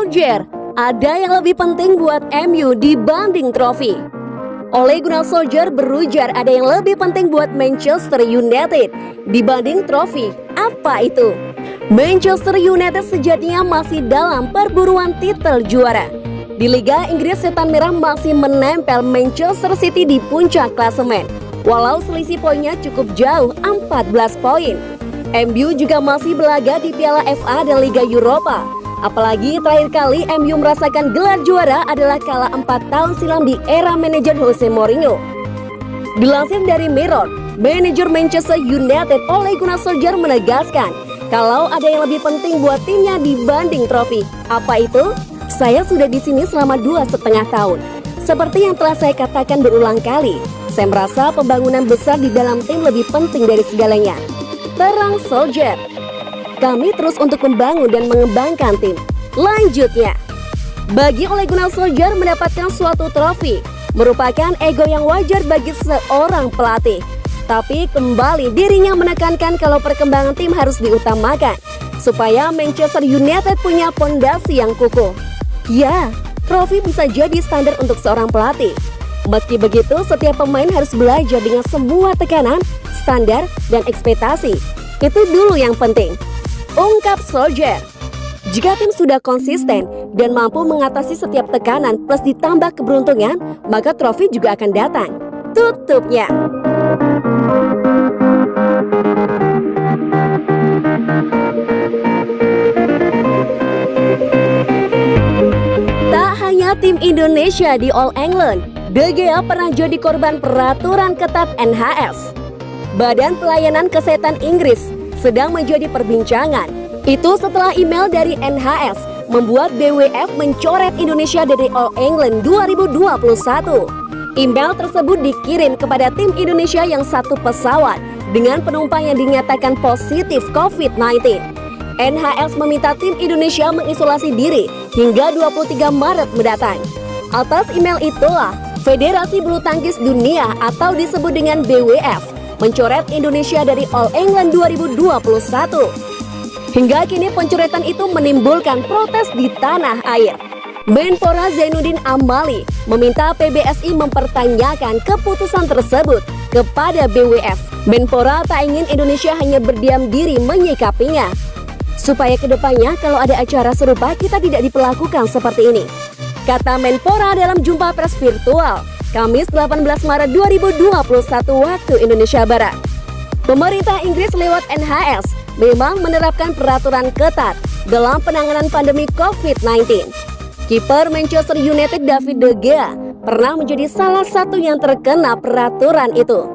Solskjaer, ada yang lebih penting buat MU dibanding trofi. Ole Gunnar Solskjaer berujar ada yang lebih penting buat Manchester United dibanding trofi. Apa itu? Manchester United sejatinya masih dalam perburuan titel juara. Di Liga Inggris, Setan Merah masih menempel Manchester City di puncak klasemen. Walau selisih poinnya cukup jauh, 14 poin. MU juga masih berlaga di Piala FA dan Liga Eropa. Apalagi terakhir kali MU merasakan gelar juara adalah kala 4 tahun silam di era manajer Jose Mourinho. Dilansir dari Mirror, manajer Manchester United Ole Gunnar Solskjaer menegaskan kalau ada yang lebih penting buat timnya dibanding trofi. Apa itu? Saya sudah di sini selama 2,5 tahun. Seperti yang telah saya katakan berulang kali, saya merasa pembangunan besar di dalam tim lebih penting dari segalanya. Terang Solskjaer. Kami terus untuk membangun dan mengembangkan tim. Lanjutnya, bagi Ole Gunnar Solskjaer mendapatkan suatu trofi merupakan ego yang wajar bagi seorang pelatih. Tapi kembali dirinya menekankan kalau perkembangan tim harus diutamakan supaya Manchester United punya pondasi yang kukuh. Ya, trofi bisa jadi standar untuk seorang pelatih. Meski begitu, setiap pemain harus belajar dengan semua tekanan, standar, dan ekspektasi. Itu dulu yang penting, ungkap Solskjaer. Jika tim sudah konsisten dan mampu mengatasi setiap tekanan plus ditambah keberuntungan, maka trofi juga akan datang. Tutupnya. Tak hanya tim Indonesia di All England, De Gea pernah jadi korban peraturan ketat NHS. Badan Pelayanan Kesehatan Inggris sedang menjadi perbincangan. Itu setelah email dari NHS membuat BWF mencoret Indonesia dari All England 2021. Email tersebut dikirim kepada tim Indonesia yang satu pesawat dengan penumpang yang dinyatakan positif COVID-19. NHS meminta tim Indonesia mengisolasi diri hingga 23 Maret mendatang. Atas email itulah, Federasi Bulu Tangkis Dunia atau disebut dengan BWF mencoret Indonesia dari All England 2021. Hingga kini pencoretan itu menimbulkan protes di tanah air. Menpora Zainuddin Amali meminta PBSI mempertanyakan keputusan tersebut kepada BWF. Menpora tak ingin Indonesia hanya berdiam diri menyikapinya. Supaya kedepannya kalau ada acara serupa kita tidak diperlakukan seperti ini, kata Menpora dalam jumpa pers virtual Kamis 18 Maret 2021 waktu Indonesia Barat. Pemerintah Inggris lewat NHS memang menerapkan peraturan ketat dalam penanganan pandemi COVID-19. Kiper Manchester United David De Gea pernah menjadi salah satu yang terkena peraturan itu.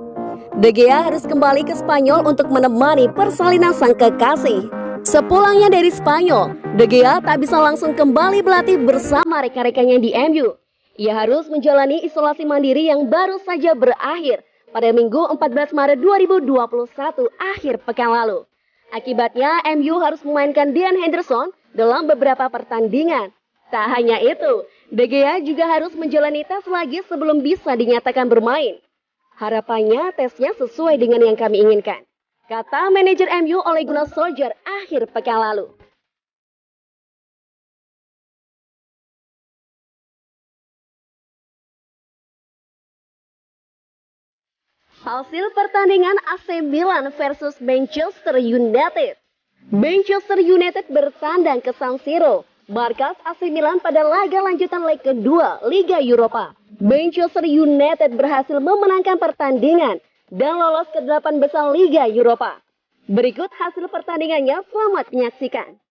De Gea harus kembali ke Spanyol untuk menemani persalinan sang kekasih. Sepulangnya dari Spanyol, De Gea tak bisa langsung kembali berlatih bersama rekan-rekannya di MU. Ia harus menjalani isolasi mandiri yang baru saja berakhir pada Minggu 14 Maret 2021 akhir pekan lalu. Akibatnya MU harus memainkan Dean Henderson dalam beberapa pertandingan. Tak hanya itu, De Gea juga harus menjalani tes lagi sebelum bisa dinyatakan bermain. Harapannya tesnya sesuai dengan yang kami inginkan, kata manajer MU Ole Gunnar Solskjaer akhir pekan lalu. Hasil pertandingan AC Milan versus Manchester United. Manchester United bertandang ke San Siro, markas AC Milan pada laga lanjutan leg kedua Liga Eropa. Manchester United berhasil memenangkan pertandingan dan lolos ke 8 besar Liga Eropa. Berikut hasil pertandingannya, selamat menyaksikan.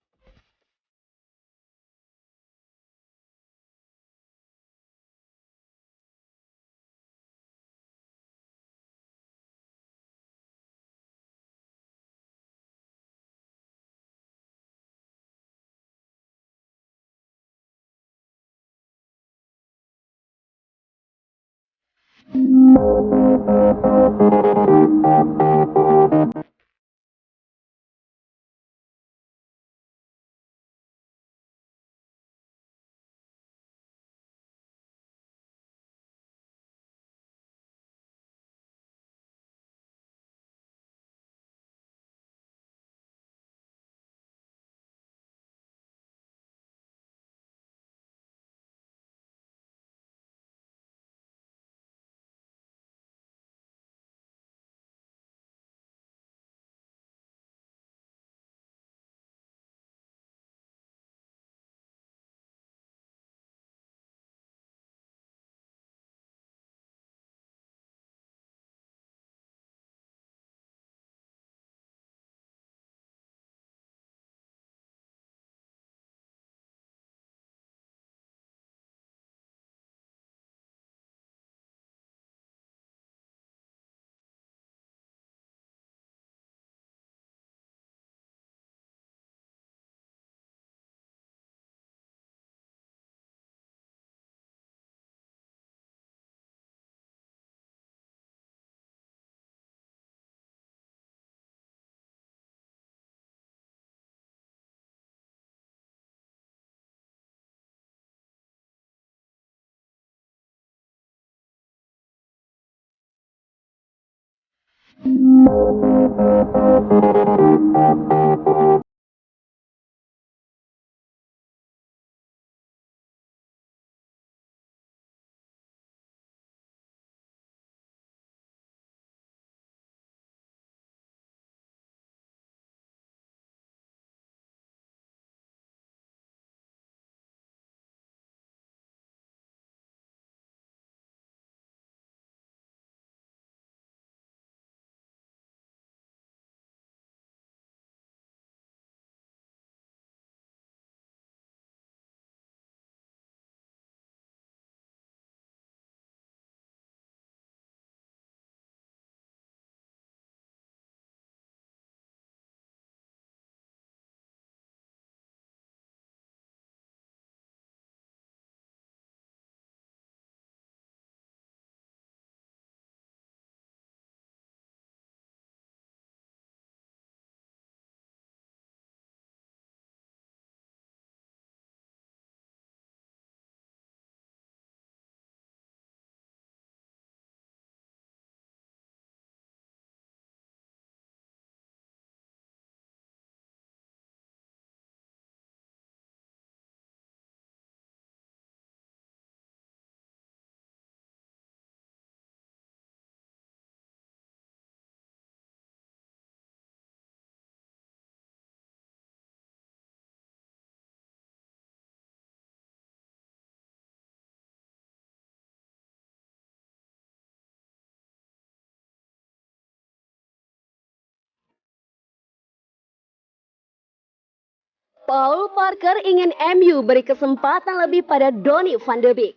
Paul Parker ingin MU beri kesempatan lebih pada Donny van de Beek.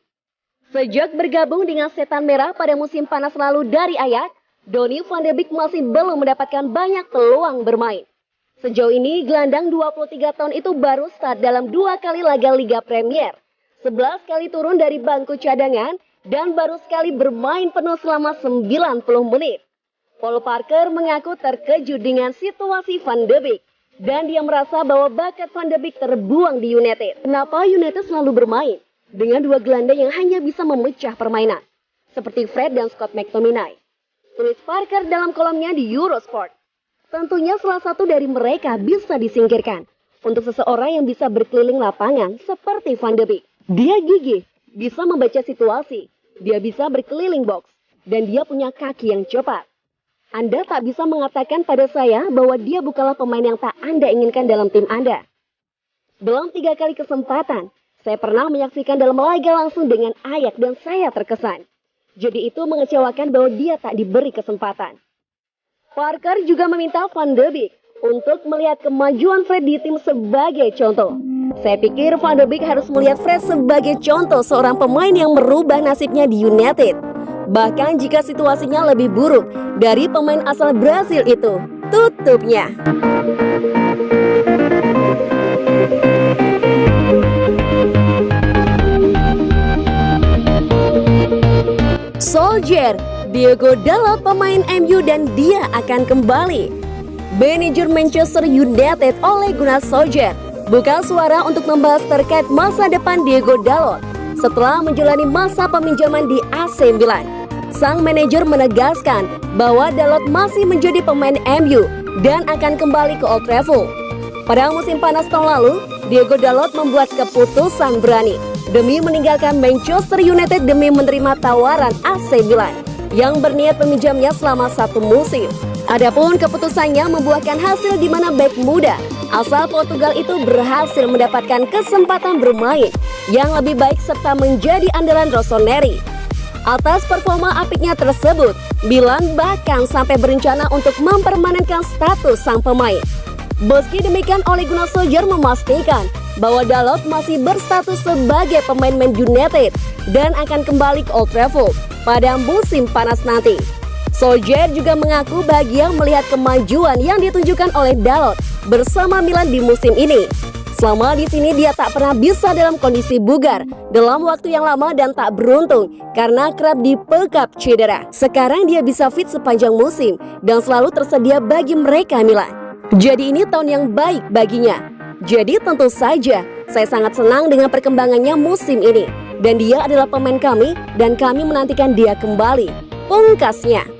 Sejak bergabung dengan Setan Merah pada musim panas lalu dari Ajax, Donny van de Beek masih belum mendapatkan banyak peluang bermain. Sejauh ini, gelandang 23 tahun itu baru start dalam 2 kali laga Liga Premier, 11 kali turun dari bangku cadangan, dan baru sekali bermain penuh selama 90 menit. Paul Parker mengaku terkejut dengan situasi van de Beek. Dan dia merasa bahwa bakat Van de Beek terbuang di United. Kenapa United selalu bermain dengan 2 gelandang yang hanya bisa memecah permainan, seperti Fred dan Scott McTominay? Tulis Parker dalam kolomnya di Eurosport. Tentunya salah satu dari mereka bisa disingkirkan untuk seseorang yang bisa berkeliling lapangan seperti Van de Beek. Dia gigih, bisa membaca situasi, dia bisa berkeliling box, dan dia punya kaki yang cepat. Anda tak bisa mengatakan pada saya bahwa dia bukanlah pemain yang tak Anda inginkan dalam tim Anda. Dalam 3 kali kesempatan, saya pernah menyaksikan dalam laga langsung dengan Ajax dan saya terkesan. Jadi itu mengecewakan bahwa dia tak diberi kesempatan. Parker juga meminta Van de Beek untuk melihat kemajuan Fred di tim sebagai contoh. Saya pikir Van de Beek harus melihat Fred sebagai contoh seorang pemain yang merubah nasibnya di United. Bahkan jika situasinya lebih buruk dari pemain asal Brasil itu, tutupnya. Solskjaer, Diogo Dalot pemain MU dan dia akan kembali. Manajer Manchester United Ole Gunnar Solskjaer buka suara untuk membahas terkait masa depan Diogo Dalot setelah menjalani masa peminjaman di AC Milan. Sang manajer menegaskan bahwa Dalot masih menjadi pemain MU dan akan kembali ke Old Trafford. Pada musim panas tahun lalu, Diogo Dalot membuat keputusan berani demi meninggalkan Manchester United demi menerima tawaran AC Milan yang berniat meminjamnya selama 1 musim. Adapun keputusannya membuahkan hasil di mana bek muda asal Portugal itu berhasil mendapatkan kesempatan bermain yang lebih baik serta menjadi andalan Rossoneri. Atas performa apiknya tersebut, Milan bahkan sampai berencana untuk mempermanenkan status sang pemain. Meski demikian, Ole Gunnar Solskjaer memastikan bahwa Dalot masih berstatus sebagai pemain Man United dan akan kembali ke Old Trafford pada musim panas nanti. Solskjaer juga mengaku bahagia melihat kemajuan yang ditunjukkan oleh Dalot bersama Milan di musim ini. Selama di sini dia tak pernah bisa dalam kondisi bugar dalam waktu yang lama dan tak beruntung karena kerap dipekap cedera. Sekarang dia bisa fit sepanjang musim dan selalu tersedia bagi mereka Milan. Jadi ini tahun yang baik baginya. Jadi tentu saja saya sangat senang dengan perkembangannya musim ini dan dia adalah pemain kami dan kami menantikan dia kembali. Pungkasnya.